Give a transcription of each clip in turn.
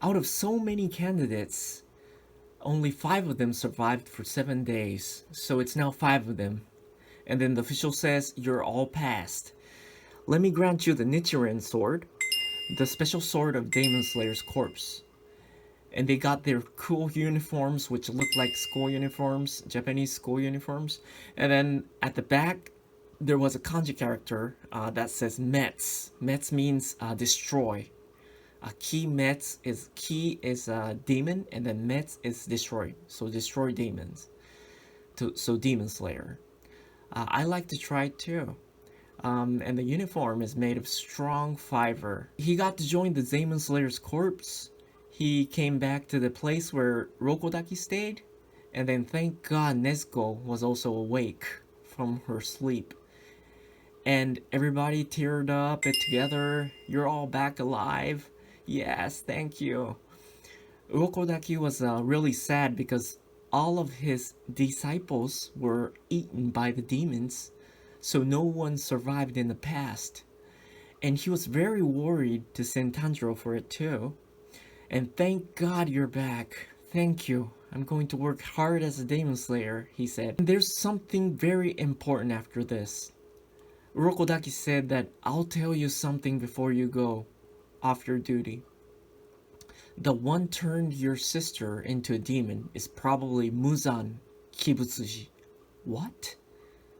Out of so many candidates, only 5 of them survived for 7 days. So it's now 5 of them. And then the official says, you're all passed. Let me grant you the Nichiren sword, the special sword of Demon Slayer's corpse. And they got their cool uniforms, which look like school uniforms, Japanese school uniforms. And then at the back, there was a kanji character that says Mets. Mets means destroy. Ki is demon, and then Mets is destroy. So destroy demons. So Demon Slayer. I like to try it too. And the uniform is made of strong fiber. He got to join the Demon Slayer's corpse. He came back to the place where Rokodaki stayed, and then thank God Nezuko was also awake from her sleep. And everybody teared up it together. You're all back alive. Yes, thank you. Rokodaki was really sad because all of his disciples were eaten by the demons, so no one survived in the past. And he was very worried to send Tanjiro for it too. And thank God you're back. Thank you. I'm going to work hard as a Demon Slayer, he said. And there's something very important after this. Rokodaki said that I'll tell you something before you go off your duty. The one turned your sister into a demon is probably Muzan Kibutsuji. What?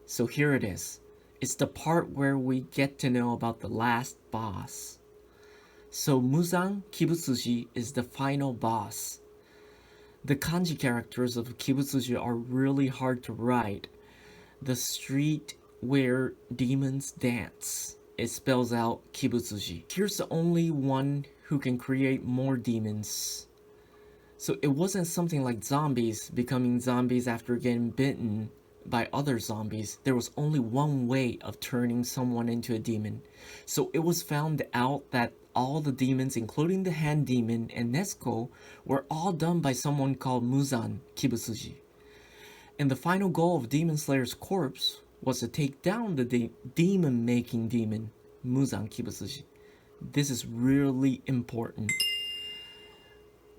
So here it is. It's the part where we get to know about the last boss. So Muzan Kibutsuji is the final boss. The kanji characters of Kibutsuji are really hard to write. The street where demons dance. It spells out Kibutsuji. Here's the only one who can create more demons. So it wasn't something like zombies becoming zombies after getting bitten by other zombies. There was only one way of turning someone into a demon. So it was found out that all the demons, including the hand demon and Nezuko, were all done by someone called Muzan Kibutsuji. And the final goal of Demon Slayer's corpse was to take down the demon-making demon, Muzan Kibutsuji. This is really important.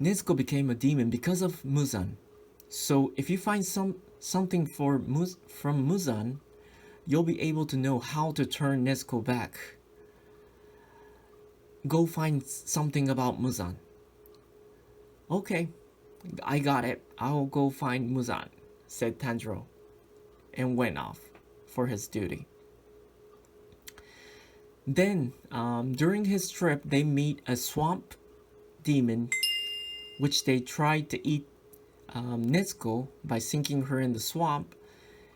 Nezuko became a demon because of Muzan. So if you find something from Muzan, you'll be able to know how to turn Nezuko back. Go find something about Muzan. Okay, I got it. I'll go find Muzan, said Tanjiro, and went off for his duty. Then, during his trip, they meet a swamp demon, which they tried to eat Nezuko by sinking her in the swamp,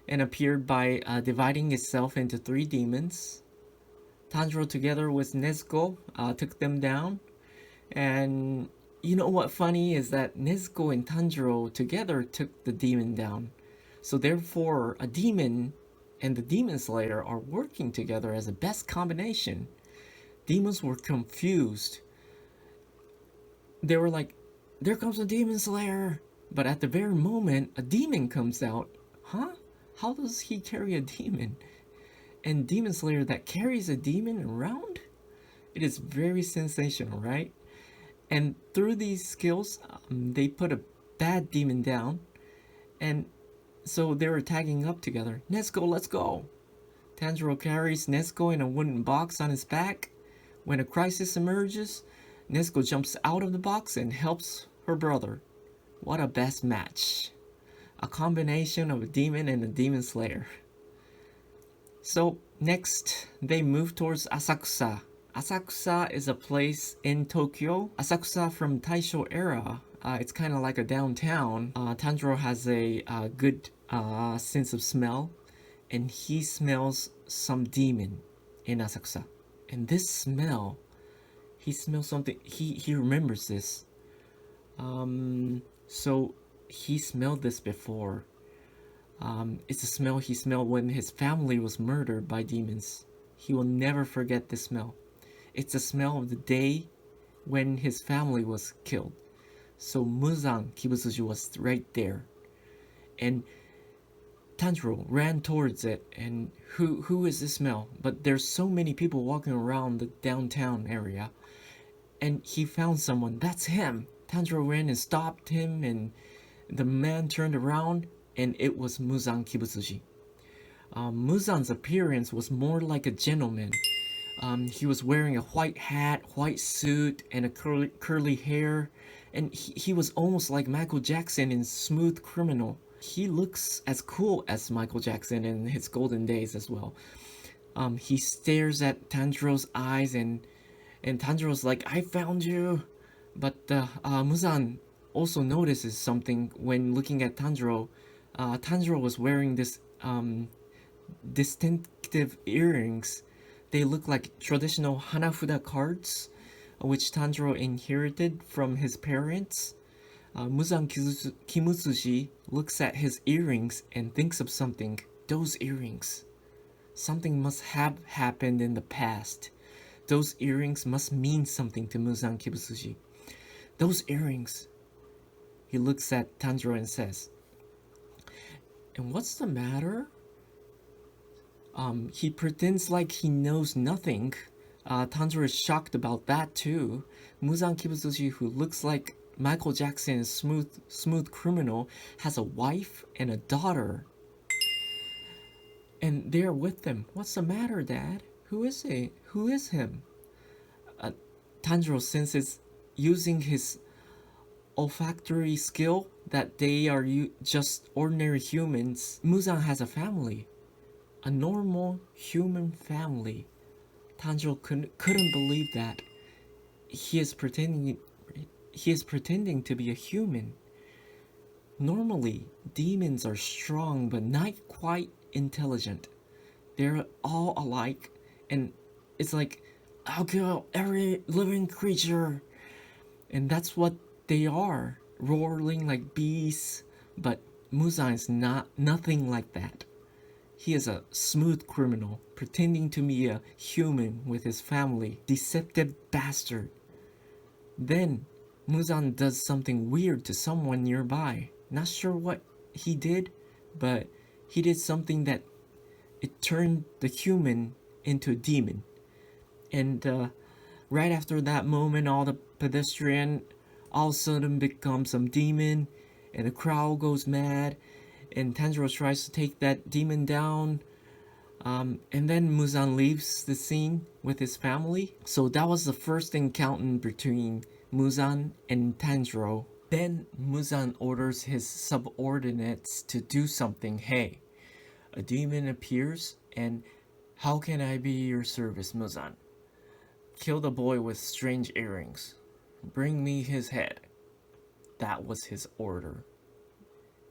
and appeared by dividing itself into 3 demons. Tanjiro, together with Nezuko, took them down. And you know what funny is that Nezuko and Tanjiro together took the demon down. So therefore, a demon and the Demon Slayer are working together as a best combination. Demons were confused. They were like, there comes a Demon Slayer! But at the very moment, a demon comes out. Huh? How does he carry a demon? And Demon Slayer that carries a demon around? It is very sensational, right? And through these skills, they put a bad demon down. And so they were tagging up together. Nezuko, let's go! Tanjiro carries Nezuko in a wooden box on his back. When a crisis emerges, Nezuko jumps out of the box and helps her brother. What a best match. A combination of a demon and a demon slayer. So next, they move towards Asakusa. Asakusa is a place in Tokyo. Asakusa from Taisho era. It's kind of like a downtown. Tanjiro has a good sense of smell, and he smells some demon in Asakusa. And this smell, he smells something. He remembers this. So he smelled this before. It's a smell he smelled when his family was murdered by demons. He will never forget this smell. It's the smell of the day when his family was killed. So Muzan Kibutsuji was right there. And Tanjiro ran towards it, and who is this smell? But there's so many people walking around the downtown area. and he found someone. That's him. Tanjiro ran and stopped him, and the man turned around, and it was Muzan Kibutsuji. Muzan's appearance was more like a gentleman. He was wearing a white hat, white suit, and a curly hair, and he was almost like Michael Jackson in Smooth Criminal. He looks as cool as Michael Jackson in his golden days as well. He stares at Tanjiro's eyes, and Tanjiro's like, "I found you," but Muzan also notices something when looking at Tanjiro. Tanjiro was wearing this distinctive earrings. They look like traditional Hanafuda cards, which Tanjiro inherited from his parents. Muzan Kimutsuji looks at his earrings and thinks of something. Those earrings. Something must have happened in the past. Those earrings must mean something to Muzan Kimutsuji. Those earrings. He looks at Tanjiro and says, "And what's the matter?" He pretends like he knows nothing. Tanjiro is shocked about that too. Muzan Kibutsuji, who looks like Michael Jackson in Smooth Criminal, has a wife and a daughter. And they're with them. "What's the matter, Dad? Who is he? Who is him?" Tanjiro senses, using his olfactory skill, that they are just ordinary humans. Muzan has a family. A normal human family. Tanjiro couldn't believe that. He is pretending to be a human. Normally, demons are strong but not quite intelligent. They're all alike, and it's like, "I'll kill every living creature." And that's what they are, roaring like beasts. But Muzan is nothing like that. He is a smooth criminal, pretending to be a human with his family. Deceptive bastard. Then, Muzan does something weird to someone nearby. Not sure what he did, but he did something that it turned the human into a demon. And right after that moment, all the pedestrian all of a sudden becomes some demon, and the crowd goes mad, and Tanjiro tries to take that demon down. And then Muzan leaves the scene with his family. So that was the first encounter between Muzan and Tanjiro. Then Muzan orders his subordinates to do something. "Hey, a demon appears, and how can I be your service, Muzan? Kill the boy with strange earrings. Bring me his head." That was his order.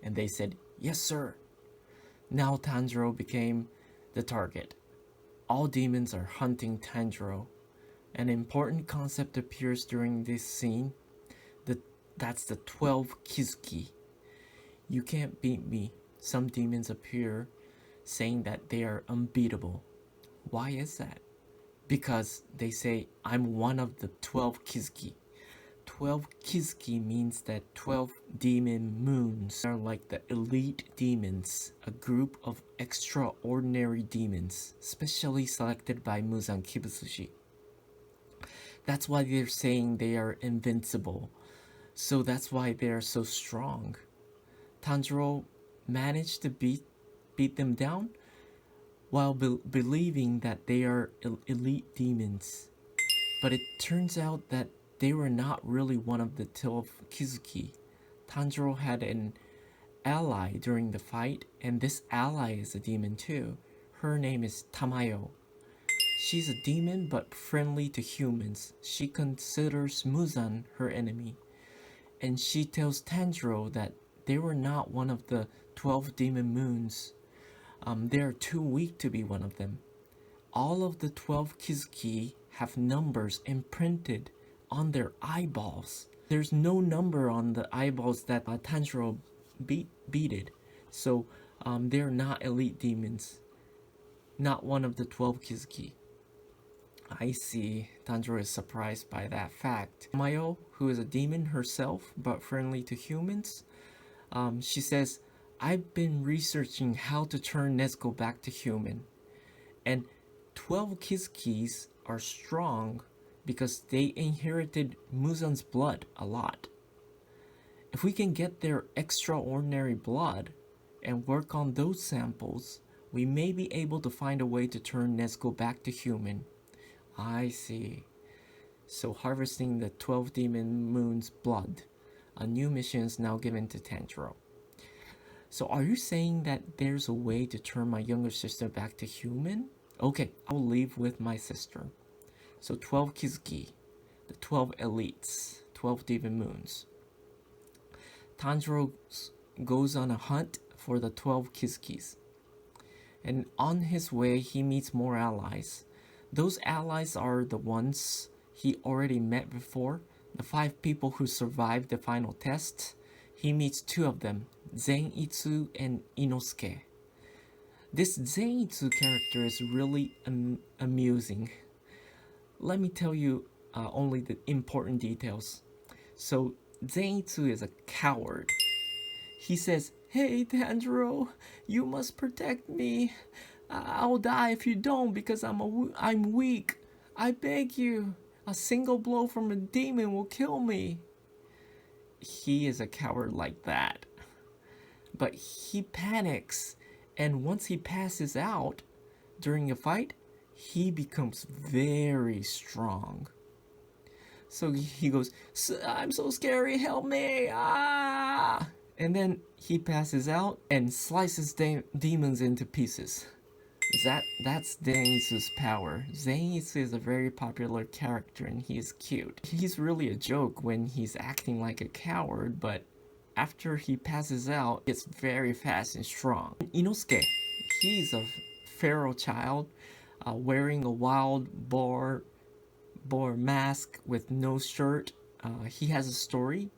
And they said, "Yes, sir." Now Tanjiro became the target. All demons are hunting Tanjiro. An important concept appears during this scene. That's the 12 Kizuki. "You can't beat me." Some demons appear saying that they are unbeatable. Why is that? Because they say, "I'm one of the 12 Kizuki." 12 Kizuki means that 12 demon moons are like the elite demons, a group of extraordinary demons, specially selected by Muzan Kibutsuji. That's why they're saying they are invincible. So that's why they are so strong. Tanjiro managed to beat them down while believing that they are elite demons. But it turns out that they were not really one of the 12 Kizuki. Tanjiro had an ally during the fight, and this ally is a demon too. Her name is Tamayo. She's a demon but friendly to humans. She considers Muzan her enemy. And she tells Tanjiro that they were not one of the 12 demon moons. They are too weak to be one of them. All of the 12 Kizuki have numbers imprinted on their eyeballs. There's no number on the eyeballs that Tanjiro beated. So they're not elite demons. Not one of the 12 Kizuki. I see. Tanjiro is surprised by that fact. Mayo, who is a demon herself but friendly to humans, she says, "I've been researching how to turn Nezuko back to human. And 12 Kizukis are strong, because they inherited Muzan's blood a lot. If we can get their extraordinary blood and work on those samples, we may be able to find a way to turn Nezuko back to human. I see. So harvesting the 12 demon moon's blood. A new mission is now given to Tanjiro. So are you saying that there's a way to turn my younger sister back to human? Okay, I'll leave with my sister. So 12 Kizuki, the 12 elites, 12 demon moons. Tanjiro goes on a hunt for the 12 Kizukis. And on his way, he meets more allies. Those allies are the ones he already met before, the 5 people who survived the final test. He meets 2 of them, Zenitsu and Inosuke. This Zenitsu character is really amusing. Let me tell you only the important details. So Zenitsu is a coward. He says, "Hey Tanjiro, you must protect me. I'll die if you don't because I'm weak. I beg you. A single blow from a demon will kill me." He is a coward like that. But he panics, and once he passes out during a fight, he becomes very strong. So he goes, "I'm so scary, help me, ah!" And then he passes out and slices demons into pieces. That's Zenitsu's power. Zenitsu is a very popular character and he is cute. He's really a joke when he's acting like a coward, but after he passes out, it's very fast and strong. Inosuke, he's a feral child wearing a wild boar mask with no shirt. He has a story.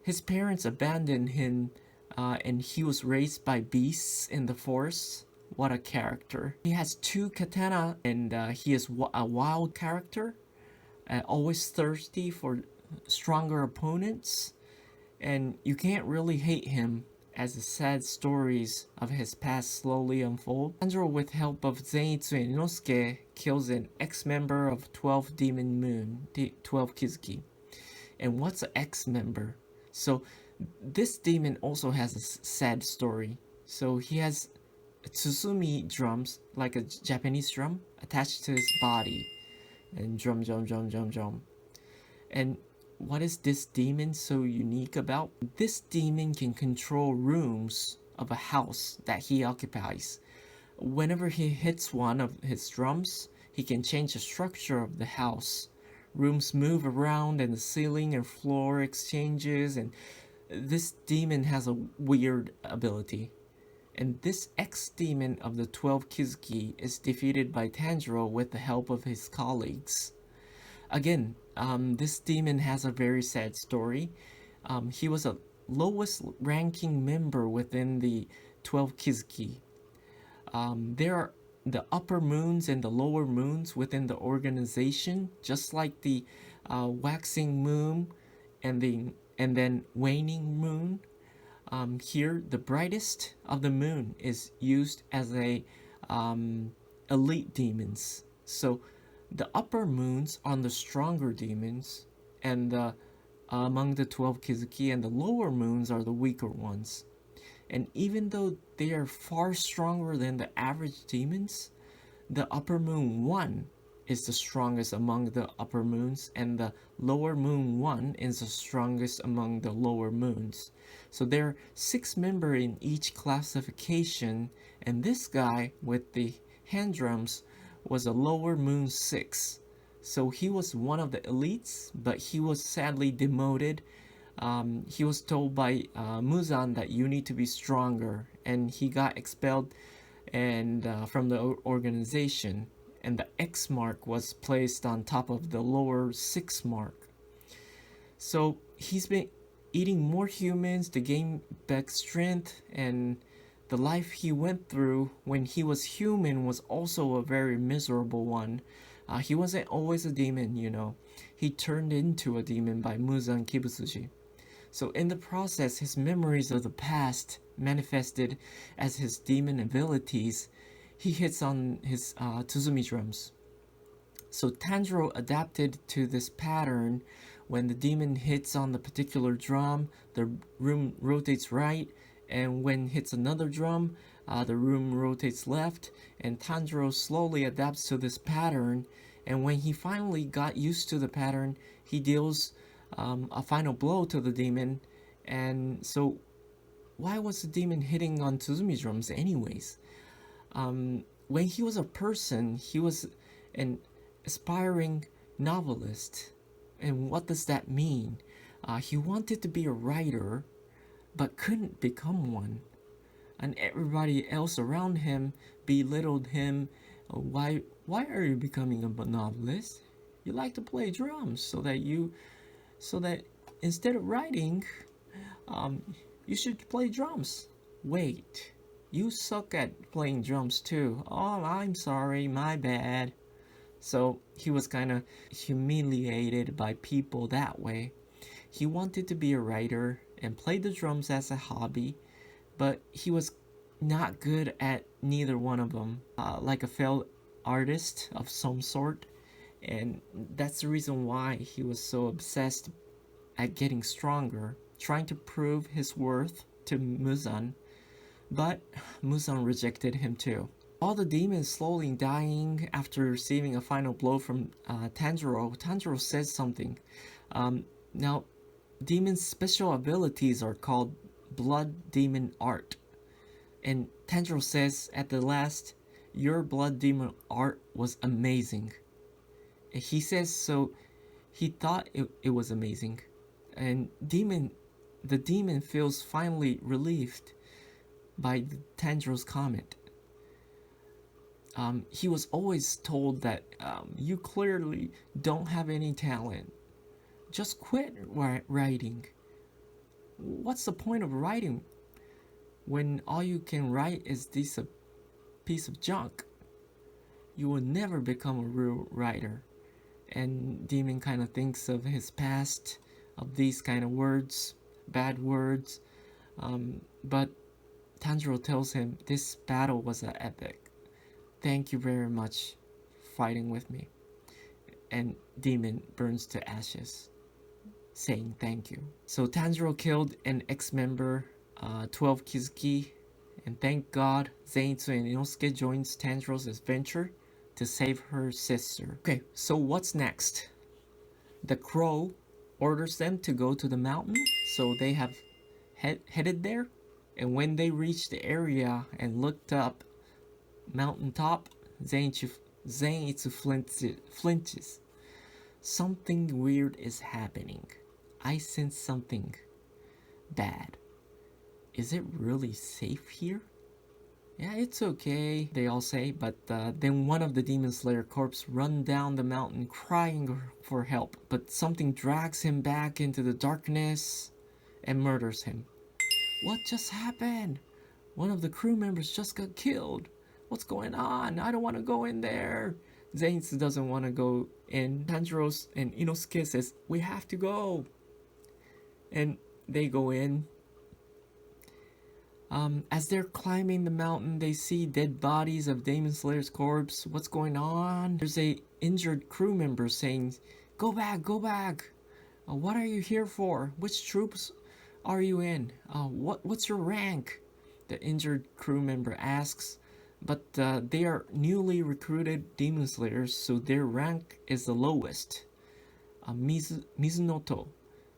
His parents abandoned him and he was raised by beasts in the forest. What a character. He has 2 katana and he is a wild character, always thirsty for stronger opponents, and you can't really hate him as the sad stories of his past slowly unfold. Tanjiro, with help of Zenitsu and Inosuke, kills an ex-member of 12 Demon Moon, 12 Kizuki. And what's an ex-member? So this demon also has a sad story. So he has Tsusumi drums, like a Japanese drum, attached to his body. And drum, drum, drum, drum, drum. And what is this demon so unique about? This demon can control rooms of a house that he occupies. Whenever he hits one of his drums, he can change the structure of the house. Rooms move around and the ceiling and floor exchanges, and this demon has a weird ability. And this ex-demon of the 12 Kizuki is defeated by Tanjiro with the help of his colleagues. Again, this demon has a very sad story. He was a lowest ranking member within the 12 Kizuki. There are the upper moons and the lower moons within the organization, just like the waxing moon and then waning moon. Here, the brightest of the moon is used as a elite demons. So the upper moons are the stronger demons, and among the 12 Kizuki, and the lower moons are the weaker ones. And even though they are far stronger than the average demons, the upper moon 1 is the strongest among the upper moons, and the lower moon 1 is the strongest among the lower moons. So there are 6 members in each classification, and this guy with the hand drums was a lower moon 6. So he was one of the elites, but he was sadly demoted. He was told by Muzan that you need to be stronger, and he got expelled and from the organization, and the X mark was placed on top of the lower 6 mark. So he's been eating more humans to gain back strength, and the life he went through when he was human was also a very miserable one. He wasn't always a demon, you know. He turned into a demon by Muzan Kibutsuji. So in the process, his memories of the past manifested as his demon abilities. He hits on his Tsuzumi drums. So Tanjiro adapted to this pattern. When the demon hits on the particular drum, the room rotates right, and when hits another drum, the room rotates left, and Tanjiro slowly adapts to this pattern, and when he finally got used to the pattern, he deals a final blow to the demon. And so why was the demon hitting on Tsuzumi drums anyways? When he was a person, he was an aspiring novelist. And what does that mean? He wanted to be a writer, but couldn't become one. And everybody else around him belittled him. Why are you becoming a novelist? You like to play drums, so that instead of writing, um, you should play drums. Wait, you suck at playing drums too. Oh, I'm sorry, my bad. So he was kind of humiliated by people that way. He wanted to be a writer and play the drums as a hobby, but he was not good at neither one of them, like a failed artist of some sort. And that's the reason why he was so obsessed at getting stronger, trying to prove his worth to Muzan, but Muzan rejected him too. All the demons slowly dying after receiving a final blow from Tanjiro. Tanjiro says something. Now, demons' special abilities are called Blood Demon Art. And Tanjiro says at the last, your Blood Demon Art was amazing. And he says so, he thought it was amazing. And the demon feels finally relieved by Tanjiro's comment. He was always told that you clearly don't have any talent. Just quit writing. What's the point of writing when all you can write is this piece of junk? You will never become a real writer. And Demon kind of thinks of his past, of these kind of words, bad words. But Tanjiro tells him this battle was an epic. Thank you very much fighting with me. And Demon burns to ashes, saying thank you. So Tanjiro killed an ex-member, 12 Kizuki, and thank God Zenitsu and Inosuke joins Tanjiro's adventure to save her sister. Okay, so what's next? The crow orders them to go to the mountain, so they have headed there. And when they reached the area and looked up, mountaintop, Zenitsu flinches. Something weird is happening. I sense something bad. Is it really safe here? Yeah, it's okay, they all say, but then one of the Demon Slayer corps run down the mountain crying for help, but something drags him back into the darkness and murders him. What just happened? One of the crew members just got killed. What's going on? I don't want to go in there. Zenitsu doesn't want to go in. Tanjiro and Inosuke says, we have to go. And they go in. As they're climbing the mountain, they see dead bodies of Demon Slayer's corpse. What's going on? There's a injured crew member saying, go back, go back. What are you here for? Which troops are you in? What's your rank? The injured crew member asks. But they are newly recruited Demon Slayers, so their rank is the lowest. Mizunoto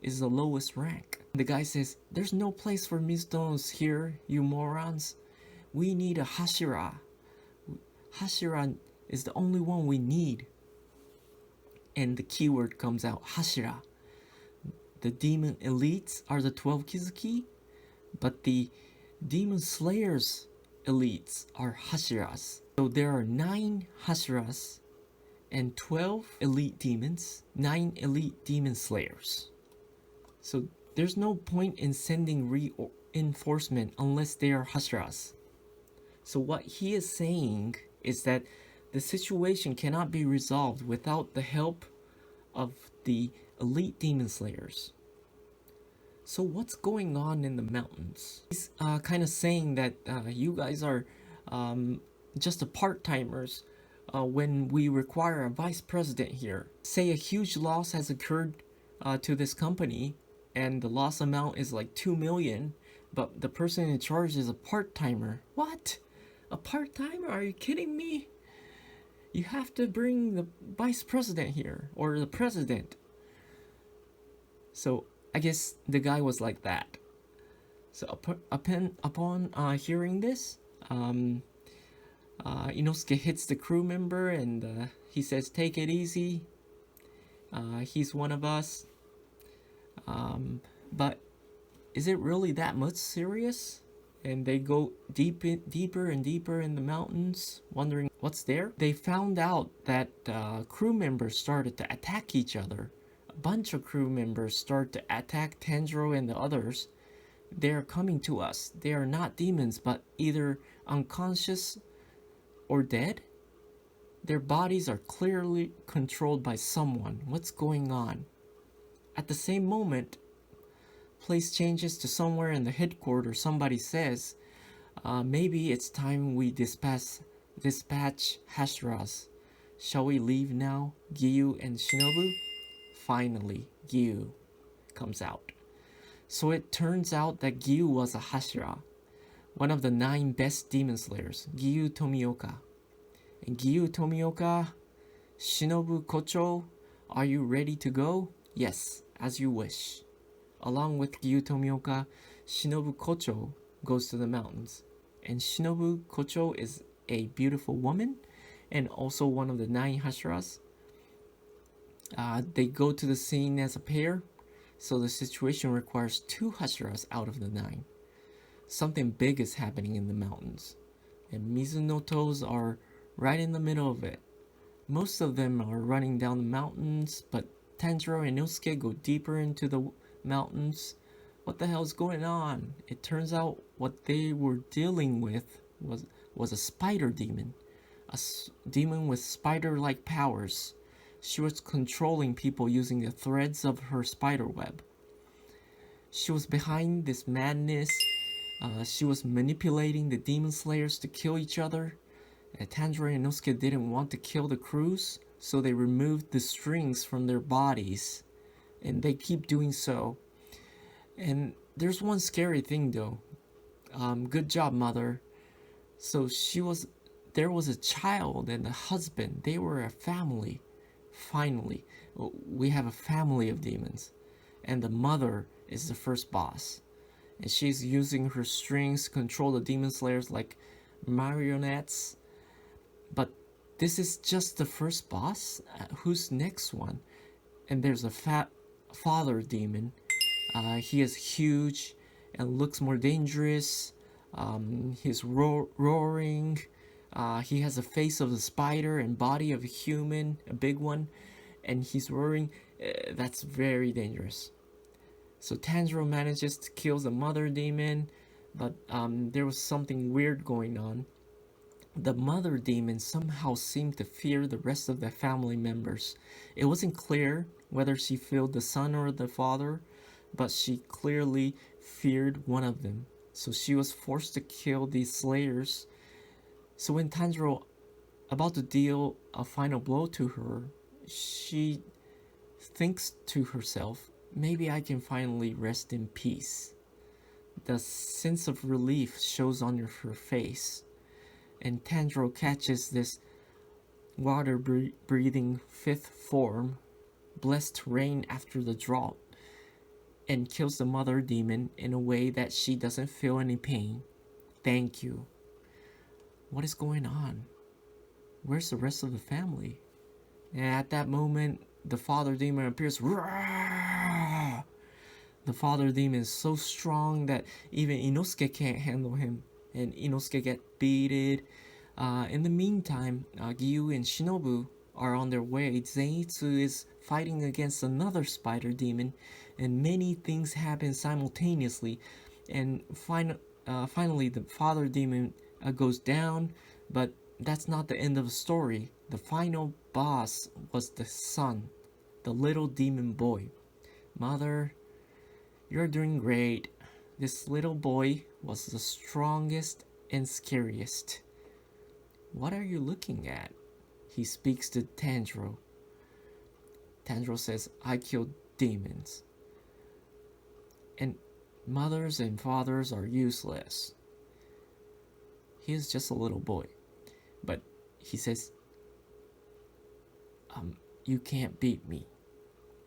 is the lowest rank. The guy says, there's no place for Mizuno's here, you morons. We need a Hashira. Hashira is the only one we need. And the keyword comes out, Hashira. The demon elites are the 12 Kizuki, but the Demon Slayers elites are Hashiras. So there are 9 Hashiras and 12 elite demons, 9 elite demon slayers. So there's no point in sending reinforcement unless they are Hashiras. So what he is saying is that the situation cannot be resolved without the help of the elite demon slayers. So what's going on in the mountains? He's kind of saying that you guys are just the part-timers when we require a vice president here. Say a huge loss has occurred to this company, and the loss amount is like 2 million, but the person in charge is a part timer. What? A part timer? Are you kidding me? You have to bring the vice president here, or the president. So I guess the guy was like that. So upon hearing this, Inosuke hits the crew member and he says, "Take it easy. He's one of us." But is it really that much serious? And they go deeper and deeper in the mountains, wondering what's there. They found out that crew members started to attack each other. A bunch of crew members start to attack Tanjiro and the others. They are coming to us. They are not demons, but either unconscious or dead. Their bodies are clearly controlled by someone. What's going on? At the same moment, place changes to somewhere in the headquarters. Somebody says, maybe it's time we dispatch Hashiras. Shall we leave now, Giyu and Shinobu? Finally, Giyu comes out. So it turns out that Giyu was a Hashira, one of the 9 best demon slayers, Giyu Tomioka. And Giyu Tomioka, Shinobu Kocho, are you ready to go? Yes, as you wish. Along with Giyu Tomioka, Shinobu Kocho goes to the mountains. And Shinobu Kocho is a beautiful woman and also one of the 9 Hashiras. They go to the scene as a pair, so the situation requires 2 Hashiras out of the 9. Something big is happening in the mountains, and Mizunotos are right in the middle of it. Most of them are running down the mountains, but Tanjiro and Inosuke go deeper into the mountains. What the hell is going on? It turns out what they were dealing with was a spider demon. A demon with spider-like powers. She was controlling people using the threads of her spider web. She was behind this madness. She was manipulating the demon slayers to kill each other. Tanjiro and Inosuke didn't want to kill the crews, so they removed the strings from their bodies. And they keep doing so. And there's one scary thing though. Good job, mother. So there was a child and a husband. They were a family. Finally, we have a family of demons. And the mother is the first boss. And she's using her strings to control the demon slayers like marionettes. But this is just the first boss? Who's next one? And there's a fat father demon. He is huge and looks more dangerous. He's roaring. He has a face of a spider and body of a human, a big one. And he's roaring. That's very dangerous. So Tanjiro manages to kill the mother demon, but there was something weird going on. The mother demon somehow seemed to fear the rest of the family members. It wasn't clear whether she feared the son or the father, but she clearly feared one of them. So she was forced to kill these slayers. So when Tanjiro about to deal a final blow to her, she thinks to herself, maybe I can finally rest in peace. The sense of relief shows on her face. And Tanjiro catches this water-breathing 5th form, blessed rain after the drought, and kills the mother demon in a way that she doesn't feel any pain. Thank you. What is going on? Where's the rest of the family? And at that moment, the father demon appears. Roar! The father demon is so strong that even Inosuke can't handle him. And Inosuke gets beaten. In the meantime, Giyu and Shinobu are on their way. Zenitsu is fighting against another spider demon, and many things happen simultaneously. And finally, the father demon goes down, but that's not the end of the story. The final boss was the son, the little demon boy. Mother, you're doing great. This little boy was the strongest and scariest. What are you looking at? he speaks to Tanjiro. Tanjiro says, I killed demons. And mothers and fathers are useless. He is just a little boy. But he says, you can't beat me.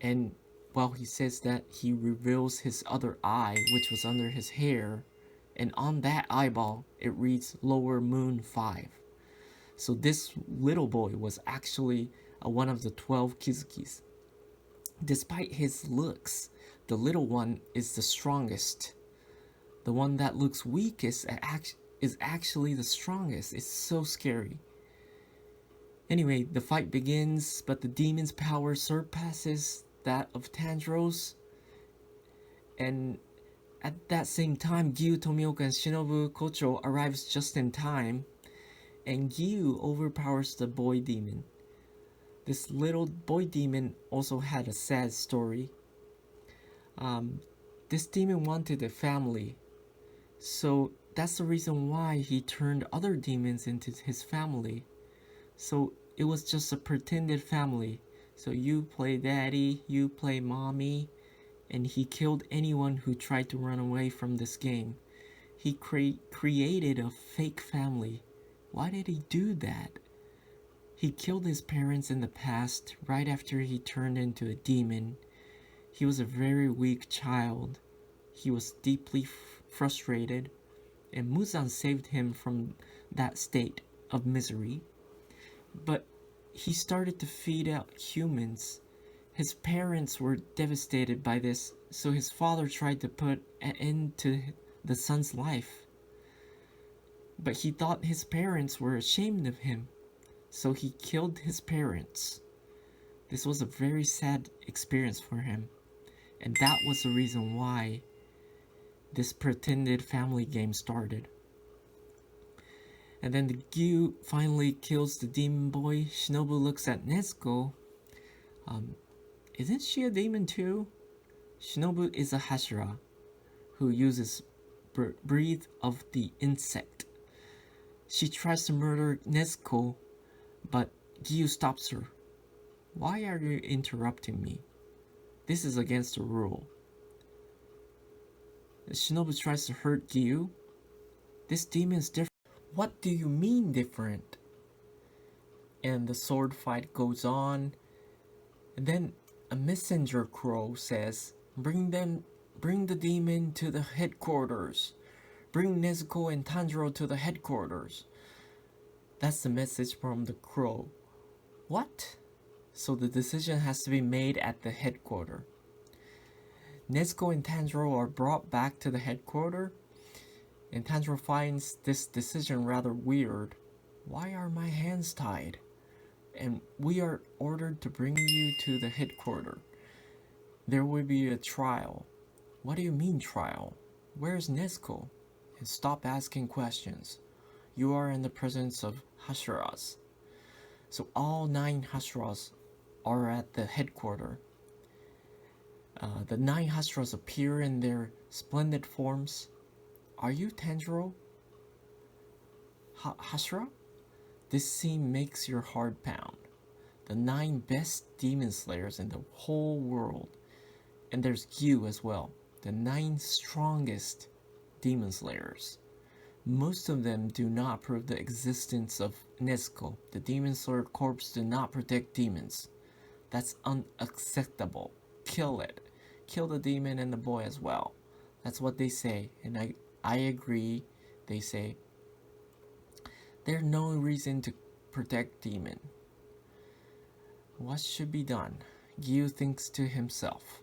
And while he says that, he reveals his other eye, which was under his hair. And on that eyeball, it reads Lower Moon 5. So this little boy was actually one of the 12 Kizukis. Despite his looks, the little one is the strongest. The one that looks weakest is actually the strongest. It's so scary. Anyway, the fight begins, but the demon's power surpasses that of Tanjiro's. And at that same time, Gyu, Tomioka, and Shinobu Kocho arrives just in time, and Gyu overpowers the boy demon. This little boy demon also had a sad story. This demon wanted a family, so that's the reason why he turned other demons into his family. So it was just a pretended family. So you play daddy, you play mommy, and he killed anyone who tried to run away from this game. He created a fake family. Why did he do that? He killed his parents in the past, right after he turned into a demon. He was a very weak child. He was deeply frustrated, and Muzan saved him from that state of misery. But he started to feed out humans. His parents were devastated by this, so his father tried to put an end to the son's life. But he thought his parents were ashamed of him, so he killed his parents. This was a very sad experience for him, and that was the reason why this pretended family game started. And then the Gyu finally kills the demon boy. Shinobu looks at Nezuko. Isn't she a demon too? Shinobu is a Hashira who uses breath of the insect. She tries to murder Nezuko, but Gyu stops her. Why are you interrupting me? This is against the rule. Shinobu tries to hurt Gyu. This demon is different. What do you mean different? And the sword fight goes on. And then a messenger crow says, Bring the demon to the headquarters. Bring Nezuko and Tanjiro to the headquarters. That's the message from the crow. What? So the decision has to be made at the headquarters. Nezuko and Tanjiro are brought back to the headquarters, and Tanjiro finds this decision rather weird. Why are my hands tied? And we are ordered to bring you to the headquarters. There will be a trial. What do you mean trial? Where's Nezuko? And stop asking questions. You are in the presence of Hashiras. So all 9 Hashiras are at the headquarters. The 9 Hashiras appear in their splendid forms. Are you Tanjiro? Hashira? This scene makes your heart pound. The 9 best demon slayers in the whole world. And there's Gyu as well. The 9 strongest demon slayers. Most of them do not prove the existence of Nezuko. The demon slayer corps do not protect demons. That's unacceptable. Kill it. Kill the demon and the boy as well. That's what they say, and I agree. They say there's no reason to protect demon. What should be done? Gyu thinks to himself.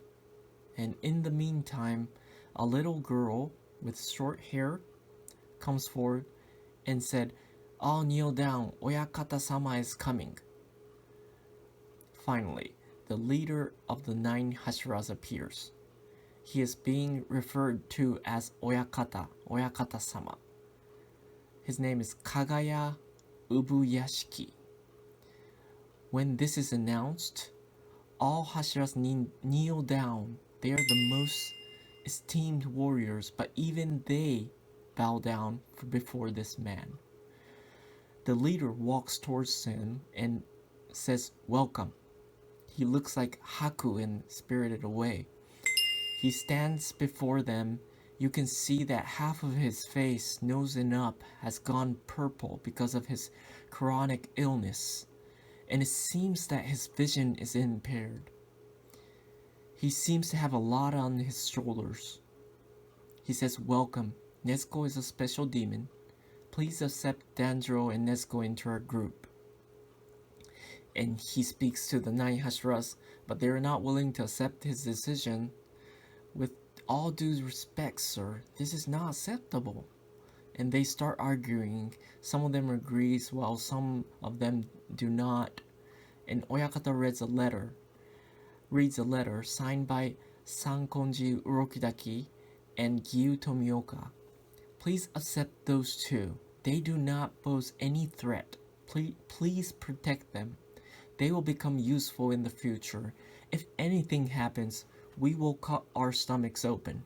And in the meantime, a little girl with short hair comes forward and said, All kneel down, Oyakata-sama is coming. Finally, the leader of the 9 Hashiras appears. He is being referred to as Oyakata-sama. His name is Kagaya Ubuyashiki. When this is announced, all Hashiras kneel down. They are the most esteemed warriors, but even they bow down before this man. The leader walks towards him and says, "Welcome." He looks like Haku in Spirited Away. He stands before them. You can see that half of his face, nose and up, has gone purple because of his chronic illness, and it seems that his vision is impaired. He seems to have a lot on his shoulders. He says, "Welcome. Nezuko is a special demon. Please accept Danjiro and Nezuko into our group." And he speaks to the nine Hashiras, but they are not willing to accept his decision. "With all due respect, sir, this is not acceptable." And they start arguing. Some of them agrees while some of them do not. And Oyakata reads a letter signed by Sankonji Urokidaki and Gyu Tomioka. "Please accept those two. They do not pose any threat. Please protect them. They will become useful in the future. If anything happens, we will cut our stomachs open."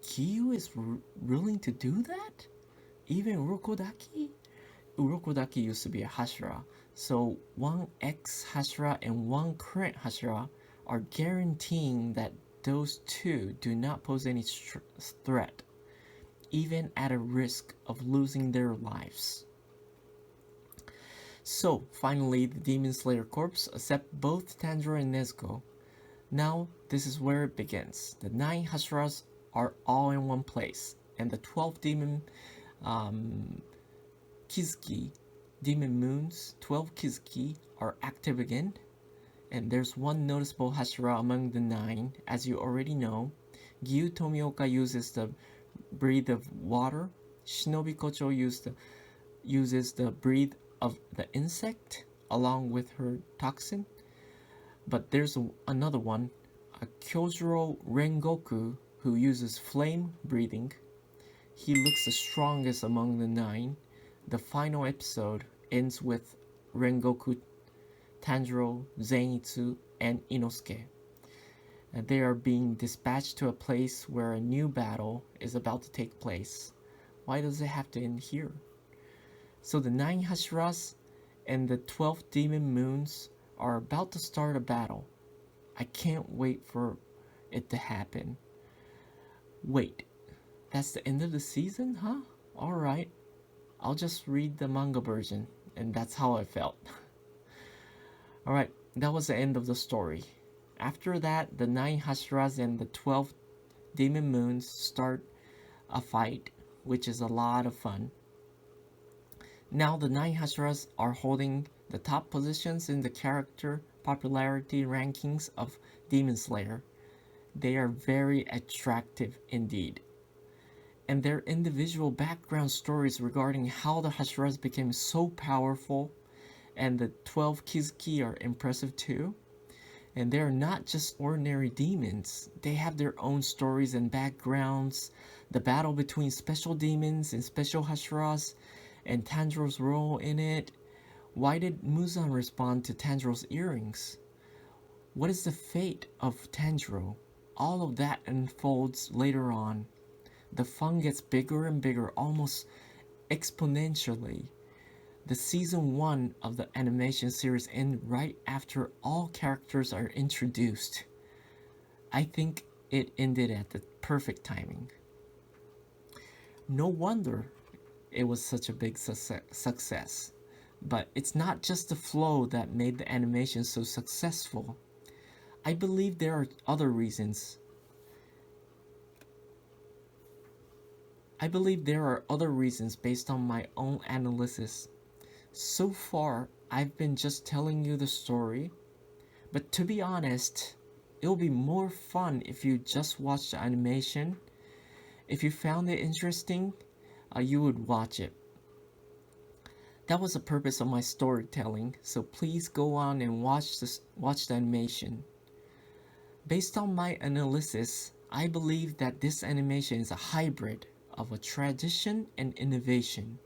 Gyu is willing to do that? Even Urokodaki? Urokodaki used to be a Hashira, so one ex-Hashira and one current Hashira are guaranteeing that those two do not pose any threat, even at a risk of losing their lives. So, finally, the Demon Slayer Corps accept both Tanjiro and Nezuko. Now, this is where it begins. The 9 Hashiras are all in one place, and the 12 demon Kizuki, demon moons, 12 Kizuki, are active again. And there's one noticeable Hashira among the 9, as you already know. Gyu Tomioka uses the breathe of water. Shinobi Kocho uses the breathe of the insect along with her toxin. But there's another one, a Kyojuro Rengoku, who uses flame breathing. He looks the strongest among the 9. The final episode ends with Rengoku, Tanjiro, Zenitsu, and Inosuke. And they are being dispatched to a place where a new battle is about to take place. Why does it have to end here? So the 9 Hashiras and the 12 demon moons are about to start a battle. I can't wait for it to happen. Wait, that's the end of the season, huh? Alright, I'll just read the manga version, and that's how I felt. Alright, that was the end of the story. After that, the 9 Hashiras and the 12 demon moons start a fight, which is a lot of fun. Now the 9 Hashiras are holding the top positions in the character popularity rankings of Demon Slayer. They are very attractive indeed. And their individual background stories regarding how the Hashiras became so powerful, and the 12 Kizuki are impressive too. And they're not just ordinary demons. They have their own stories and backgrounds. The battle between special demons and special Hashiras, and Tanjiro's role in it. Why did Muzan respond to Tanjiro's earrings? What is the fate of Tanjiro? All of that unfolds later on. The fun gets bigger and bigger, almost exponentially. The season 1 of the animation series ends right after all characters are introduced. I think it ended at the perfect timing. No wonder it was such a big success. But it's not just the flow that made the animation so successful. I believe there are other reasons. Based on my own analysis. So far, I've been just telling you the story, but to be honest, it'll be more fun if you just watch the animation. If you found it interesting, you would watch it. That was the purpose of my storytelling, so please go on and watch the animation. Based on my analysis, I believe that this animation is a hybrid of a tradition and innovation.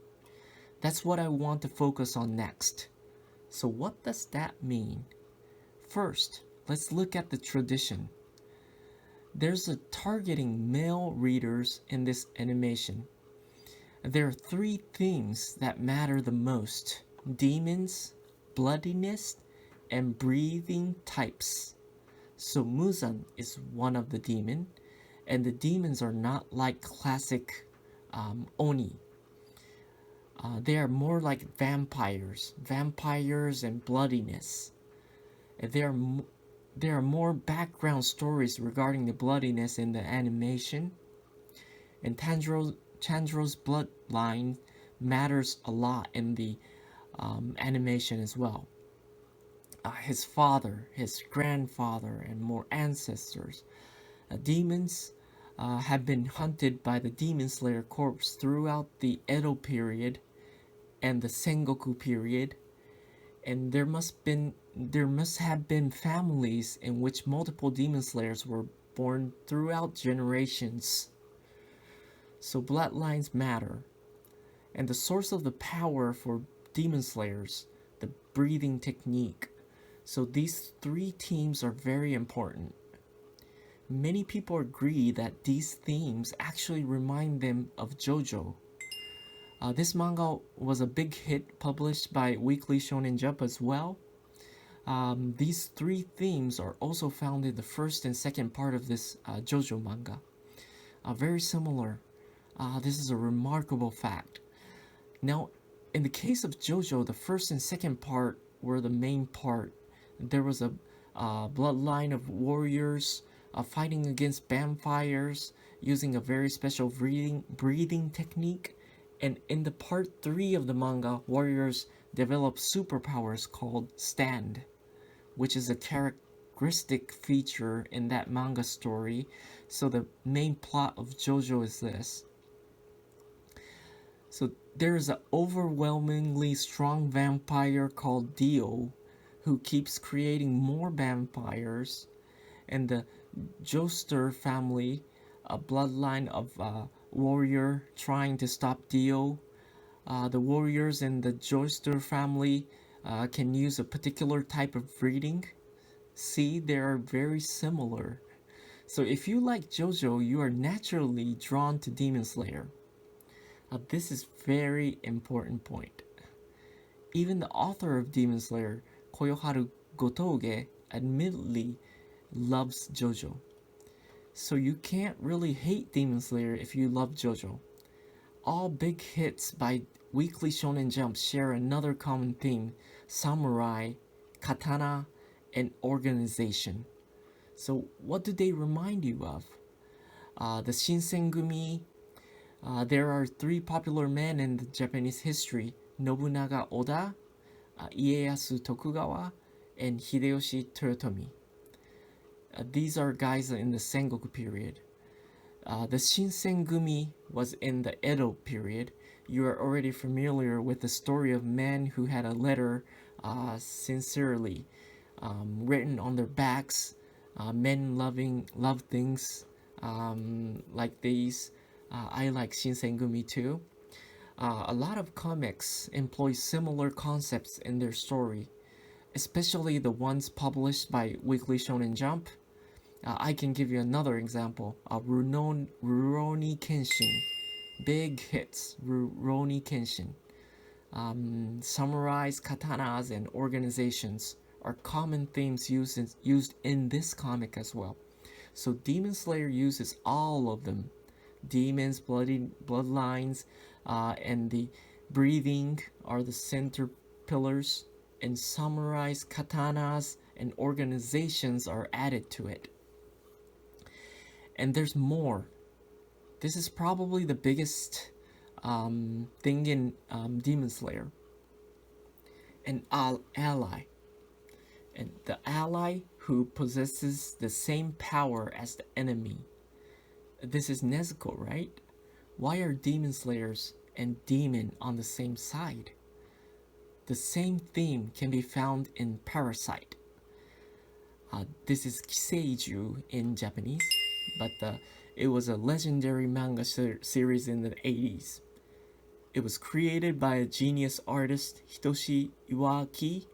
That's what I want to focus on next. So what does that mean? First, let's look at the tradition. There's a targeting male readers in this animation. There are three themes that matter the most: demons, bloodiness, and breathing types. So Muzan is one of the demon, and the demons are not like classic Oni. They are more like vampires and bloodiness. And there are more background stories regarding the bloodiness in the animation, and Chandro's bloodline matters a lot in the animation as well. His father, his grandfather, and more ancestors. Demons have been hunted by the Demon Slayer Corps throughout the Edo period and the Sengoku period, and there must have been families in which multiple Demon Slayers were born throughout generations. So bloodlines matter, and the source of the power for Demon Slayers, the breathing technique. So these three themes are very important. Many people agree that these themes actually remind them of JoJo. This manga was a big hit published by Weekly Shonen Jump as well. These three themes are also found in the first and second part of this JoJo manga. Very similar. This is a remarkable fact. Now, in the case of JoJo, the first and second part were the main part. There was a bloodline of warriors fighting against vampires using a very special breathing technique. And in the part 3 of the manga, warriors develop superpowers called stand, which is a characteristic feature in that manga story. So the main plot of JoJo is this. So there is an overwhelmingly strong vampire called Dio who keeps creating more vampires, and the Joestar family, a bloodline of warrior trying to stop Dio. The warriors in the Joestar family can use a particular type of breeding. See, they are very similar. So if you like JoJo, you are naturally drawn to Demon Slayer. This is very important point. Even the author of Demon Slayer, Koyoharu Gotouge, admittedly loves JoJo. So you can't really hate Demon Slayer if you love JoJo. All big hits by Weekly Shonen Jump share another common theme: samurai, katana, and organization. So what do they remind you of? The Shinsengumi. There are three popular men in the Japanese history: Nobunaga Oda, Ieyasu Tokugawa, and Hideyoshi Toyotomi. These are guys in the Sengoku period. The Shinsengumi was in the Edo period. You are already familiar with the story of men who had a letter sincerely written on their backs. Men love things like these. I like Shinsengumi too. A lot of comics employ similar concepts in their story, especially the ones published by Weekly Shonen Jump. I can give you another example. Rurouni Kenshin. Big hits. Rurouni Kenshin. Samurais, katanas, and organizations are common themes used in this comic as well. So Demon Slayer uses all of them. Demons, bloodlines, and the breathing are the center pillars, and samurais, katanas, and organizations are added to it. And there's more. This is probably the biggest thing in Demon Slayer. An ally. And the ally who possesses the same power as the enemy. This is Nezuko, right? Why are Demon Slayers and Demon on the same side? The same theme can be found in Parasite. This is Kiseiju in Japanese, but it was a legendary manga series in the 80s. It was created by a genius artist, Hitoshi Iwaki.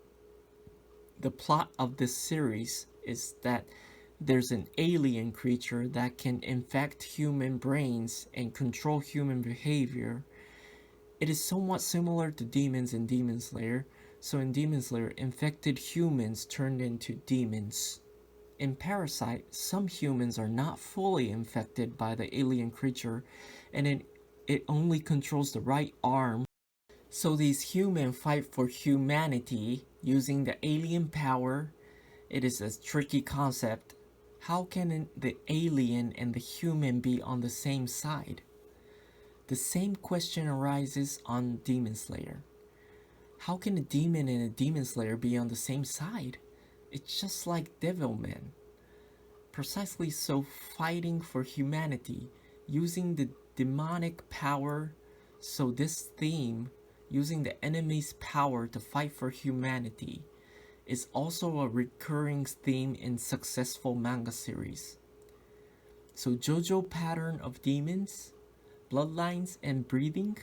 The plot of this series is that there's an alien creature that can infect human brains and control human behavior, It is somewhat similar to demons in Demon Slayer. So in Demon Slayer, infected humans turned into demons. In Parasite, some humans are not fully infected by the alien creature, and it only controls the right arm. So these humans fight for humanity using the alien power. It is a tricky concept. How can the alien and the human be on the same side? The same question arises on Demon Slayer. How can a demon and a demon slayer be on the same side? It's just like Devilman. Precisely so, fighting for humanity, using the demonic power. So this theme, using the enemy's power to fight for humanity, is also a recurring theme in successful manga series. So JoJo pattern of demons, bloodlines and breathing,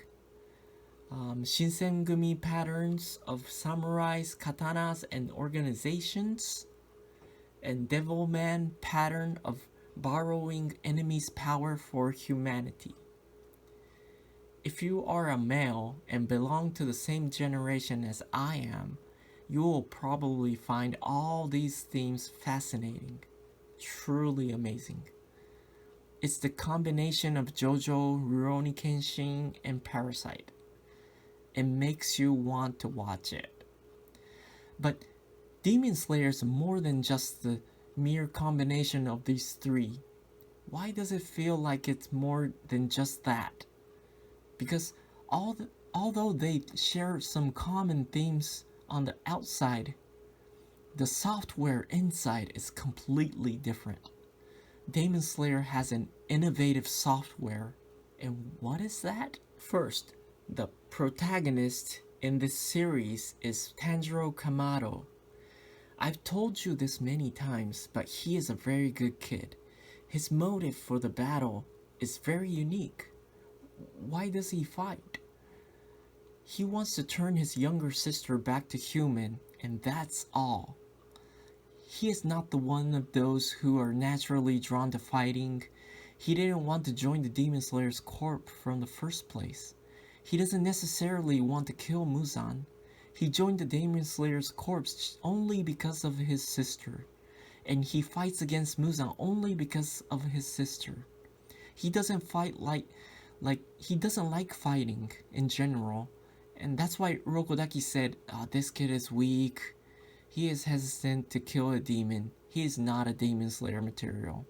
Shinsengumi patterns of samurais, katanas, and organizations, and Devilman pattern of borrowing enemies' power for humanity. If you are a male and belong to the same generation as I am, you will probably find all these themes fascinating, truly amazing. It's the combination of JoJo, Rurouni Kenshin, and Parasite. It makes you want to watch it. But Demon Slayer is more than just the mere combination of these three. Why does it feel like it's more than just that? Because although they share some common themes on the outside, the software inside is completely different. Demon Slayer has an innovative software, and what is that? First, the protagonist in this series is Tanjiro Kamado. I've told you this many times, but he is a very good kid. His motive for the battle is very unique. Why does he fight? He wants to turn his younger sister back to human, and that's all. He is not the one of those who are naturally drawn to fighting. He didn't want to join the Demon Slayer's corps from the first place. He doesn't necessarily want to kill Muzan. He joined the Demon Slayer's corps only because of his sister. And he fights against Muzan only because of his sister. He doesn't fight like he doesn't like fighting in general. And that's why Urokodaki said, this kid is weak. He is hesitant to kill a demon. He is not a Demon Slayer material.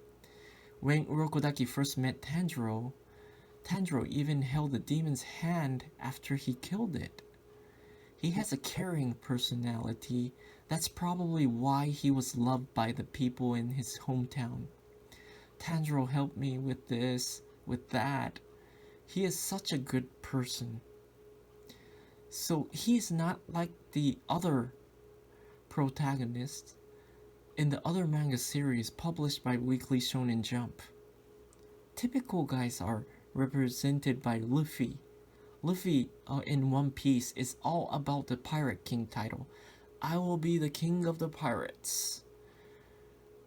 When Urokodaki first met Tanjiro, Tanjiro even held the demon's hand after he killed it. He has a caring personality. That's probably why he was loved by the people in his hometown. Tanjiro helped me with this, with that. He is such a good person. So he is not like the other protagonists in the other manga series published by Weekly Shonen Jump. Typical guys are represented by Luffy. Luffy in One Piece is all about the Pirate King title. I will be the king of the pirates.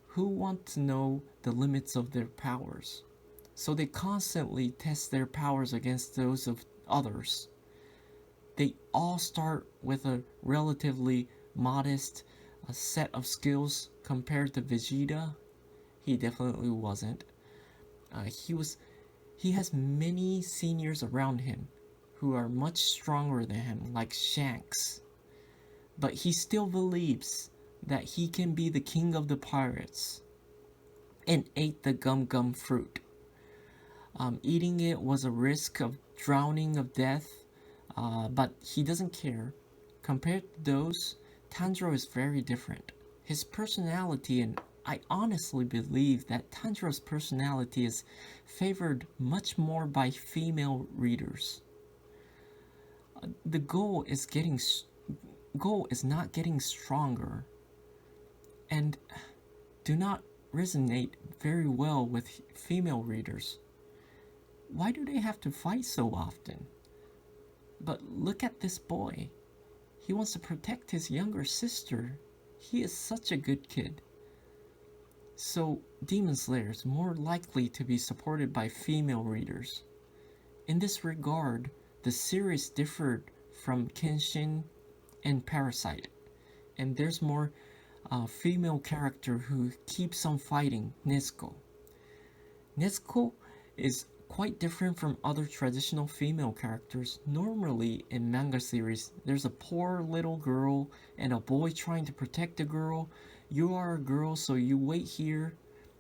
Who want to know the limits of their powers? So they constantly test their powers against those of others. They all start with a relatively modest set of skills compared to Vegeta. He definitely wasn't. He has many seniors around him who are much stronger than him, like Shanks. But he still believes that he can be the king of the pirates and ate the gum gum fruit. Eating it was a risk of drowning of death, but he doesn't care. Compared to those, Tanjiro is very different. His personality, and I honestly believe that Tanjiro's personality is favored much more by female readers. The goal is not getting stronger, and do not resonate very well with female readers. Why do they have to fight so often? But look at this boy. He wants to protect his younger sister. He is such a good kid. So Demon Slayer is more likely to be supported by female readers. In this regard, the series differed from Kenshin and Parasite, and there's more female character who keeps on fighting, Nezuko. Nezuko is quite different from other traditional female characters. Normally in manga series, there's a poor little girl and a boy trying to protect the girl. You are a girl, so you wait here.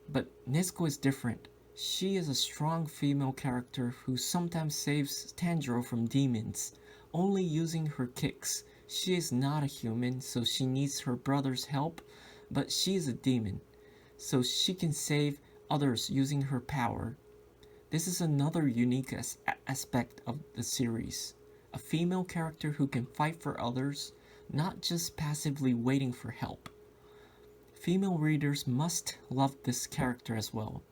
But Nezuko is different. She is a strong female character who sometimes saves Tanjiro from demons, only using her kicks. She is not a human, so she needs her brother's help, but she is a demon, so she can save others using her power. This is another unique aspect of the series. A female character who can fight for others, not just passively waiting for help. Female readers must love this character as well.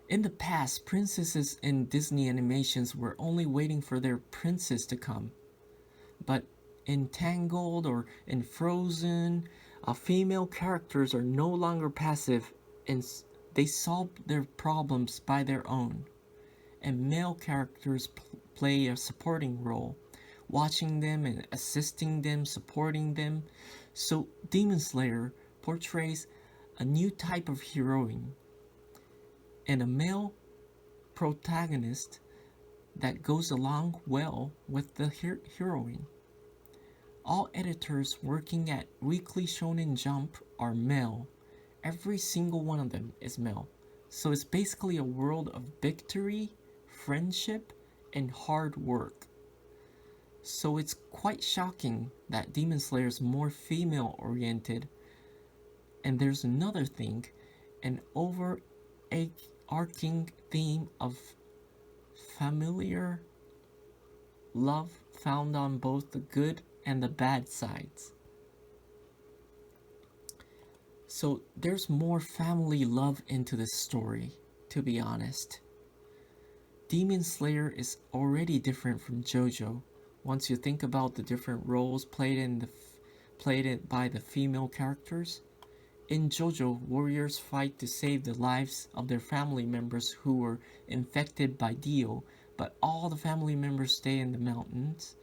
In the past, princesses in Disney animations were only waiting for their princess to come. But in Tangled or in Frozen, female characters are no longer passive and they solve their problems by their own. And male characters play a supporting role, watching them and assisting them, supporting them. So Demon Slayer portrays a new type of heroine and a male protagonist that goes along well with the heroine. All editors working at Weekly Shonen Jump are male. Every single one of them is male. So it's basically a world of victory, friendship, and hard work. So it's quite shocking that Demon Slayer is more female oriented. And there's another thing, an overarching theme of familiar love found on both the good and the bad sides. So there's more family love into this story, to be honest. Demon Slayer is already different from JoJo once you think about the different roles played by the female characters. In JoJo, warriors fight to save the lives of their family members who were infected by Dio, but all the family members stay in the mountains.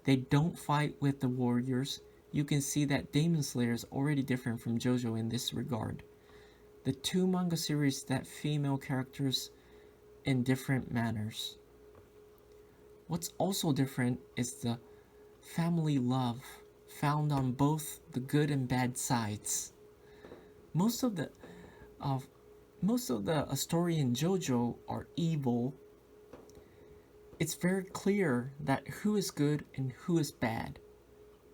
They don't fight with the warriors. You can see that Demon Slayer is already different from JoJo in this regard. The two manga series that female characters in different manners. What's also different is the family love found on both the good and bad sides. Most of the story in JoJo are evil. It's very clear that who is good and who is bad.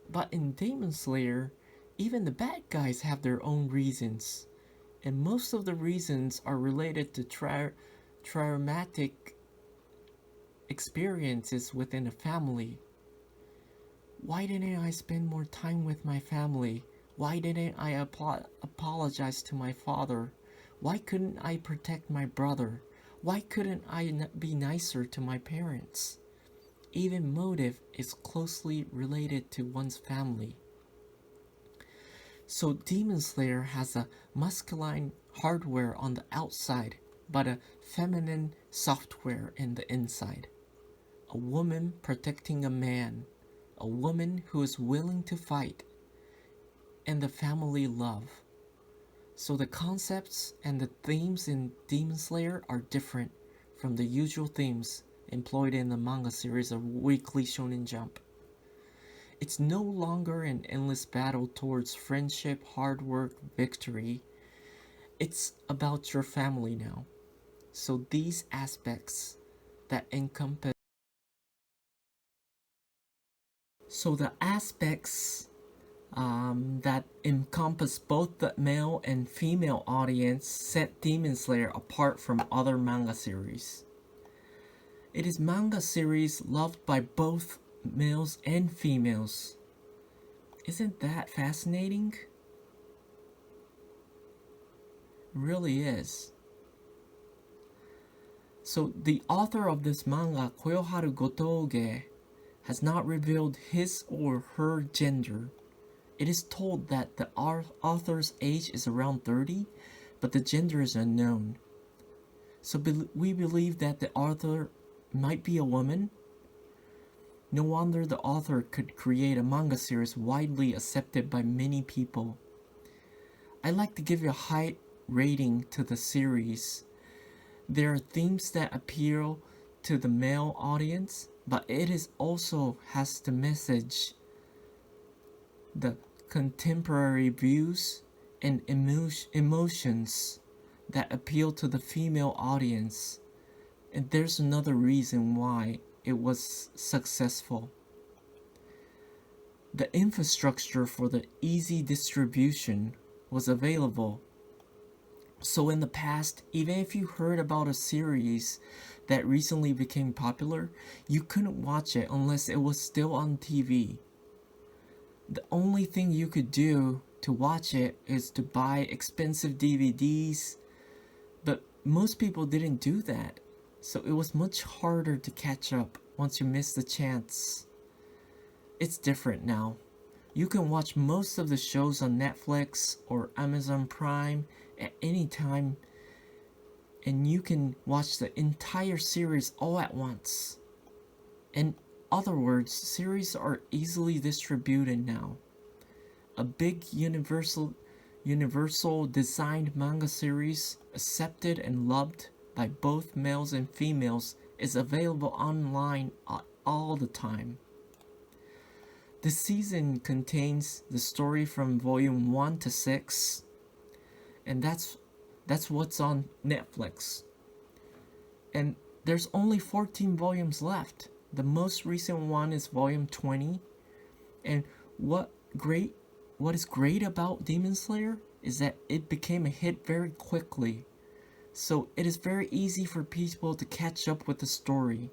But in Demon Slayer, even the bad guys have their own reasons, and most of the reasons are related to traumatic experiences within a family. Why didn't I spend more time with my family? Why didn't I apologize to my father? Why couldn't I protect my brother? Why couldn't I be nicer to my parents? Even motive is closely related to one's family. So Demon Slayer has a masculine hardware on the outside, but a feminine software in the inside. A woman protecting a man, a woman who is willing to fight, and the family love. So the concepts and the themes in Demon Slayer are different from the usual themes employed in the manga series of Weekly Shonen Jump. It's no longer an endless battle towards friendship, hard work, victory. It's about your family now. So these aspects that encompass that encompass both the male and female audience set Demon Slayer apart from other manga series. It is manga series loved by both males and females. Isn't that fascinating? It really is. So the author of this manga, Koyoharu Gotouge, has not revealed his or her gender. It is told that the author's age is around 30, but the gender is unknown. So we believe that the author might be a woman. No wonder the author could create a manga series widely accepted by many people. I'd like to give a high rating to the series. There are themes that appeal to the male audience, but it is also has the message, the contemporary views and emotions that appeal to the female audience. And there's another reason why it was successful. The infrastructure for the easy distribution was available. So in the past, even if you heard about a series that recently became popular, you couldn't watch it unless it was still on TV. The only thing you could do to watch it is to buy expensive DVDs, but most people didn't do that, so it was much harder to catch up once you missed the chance. It's different now. You can watch most of the shows on Netflix or Amazon Prime at any time, and you can watch the entire series all at once. In other words, series are easily distributed now. A big universal designed manga series, accepted and loved by both males and females, is available online all the time. The season contains the story from volume 1 to 6, and that's what's on Netflix. And there's only 14 volumes left. The most recent one is volume 20. And what is great about Demon Slayer is that it became a hit very quickly. So it is very easy for people to catch up with the story.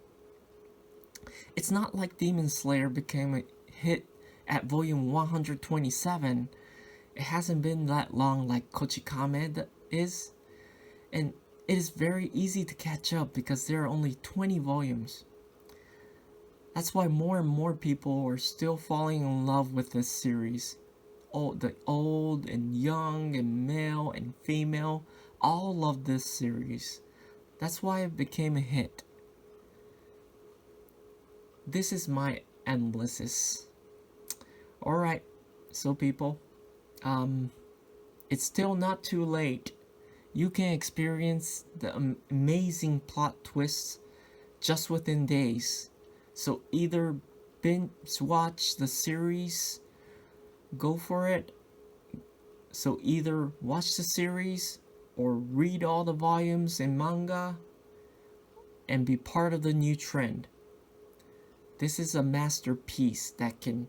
It's not like Demon Slayer became a hit at volume 127. It hasn't been that long like Kochikame is. And it is very easy to catch up because there are only 20 volumes. That's why more and more people are still falling in love with this series. The old and young and male and female all love this series. That's why it became a hit. This is my analysis. Alright, so people, it's still not too late. You can experience the amazing plot twists just within days. So either binge watch the series, go for it. So either watch the series or read all the volumes in manga and be part of the new trend. This is a masterpiece that can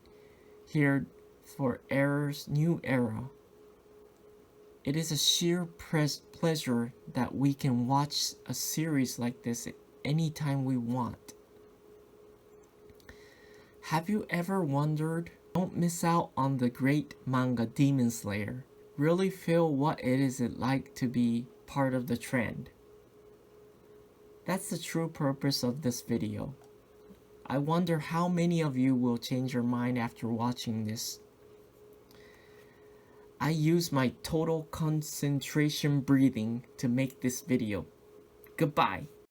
hear for era's new era. It is a sheer pleasure that we can watch a series like this anytime we want. Have you ever wondered? Don't miss out on the great manga Demon Slayer. Really feel what it is like to be part of the trend. That's the true purpose of this video. I wonder how many of you will change your mind after watching this. I use my total concentration breathing to make this video. Goodbye.